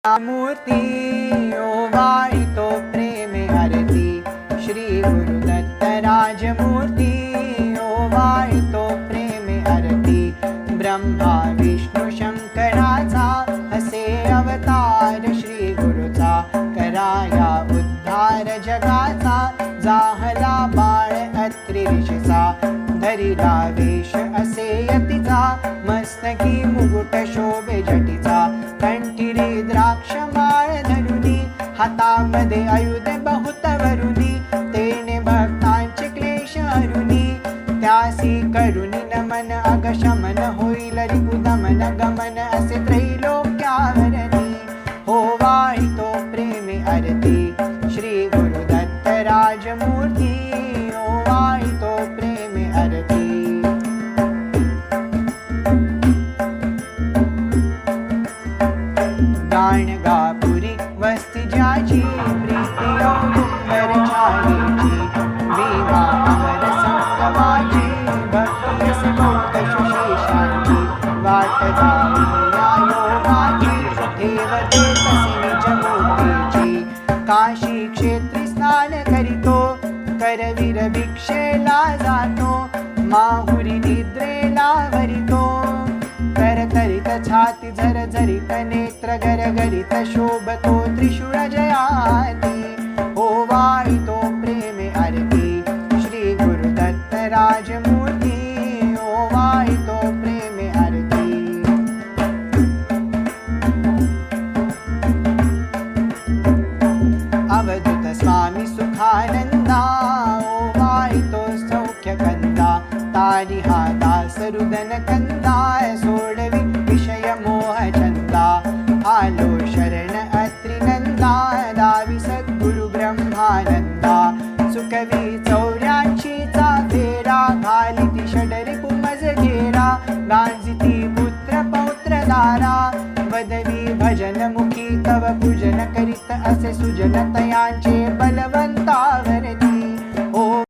मूर्ती ओवाळितो प्रेमे आरती श्री गुरुदत्त राजमूर्ती ओवाळितो प्रेमे आरती ब्रह्मा विष्णू शंकराचा असे अवतार श्री गुरुचा कराया उद्धार जगाचा जाहला बाळ अत्रि ऋषीचा धरिला वेश असे यतीचा मस्तकी मुकुट शोभे जटीचा कंठी रे द्राक्ष माळ धरुनी हातामध्ये आयुध बहुत वरुनी तेने भक्तांचे क्लेश हरुनी त्यासी करुणी नमन अगशमन होईल रिपुदमन गमन असे त्रैलोक्यावरणी ओवाळितो प्रेमे आरती श्री गुरुदत्त राजमूर्ती ओवाळितो प्रेमे आरती गाणगापुरी वस्ती ज्याची प्रीती औदुंबर छायेची विवा अमर संगमाची भक्ती रस गौत सुशेषांची वाट गाऊया योगाची ठेवते तसे निज मूर्तीची काशी क्षेत्री स्नान करीतो करवीर भिक्षेला जातो माहुरी निद्रेला भरितो करतरित छाती झरझरित नेत्र गरगरित शोभतो त्रिशूळ जयाती ओवाळितो प्रेमे आरती श्री गुरुदत्त राजमूर्ती ओवाळितो प्रेमे आरती अवधूत स्वामी सुखानंदा ओवाळितो सौख्य कंदा तारी हा दास रुदन कंदा सोडवी विषय मोह चंदा आलो शरण अत्रिनंदा दावी सद्गुरु ब्रह्मानंदा सुकवी 84चा फेरा घालिती षडरी पुमज घेरा गांजिती पुत्र पौत्र दारा वदवी भजन मुखी तव पूजन करीत असे सुजन तयांचे बलवंता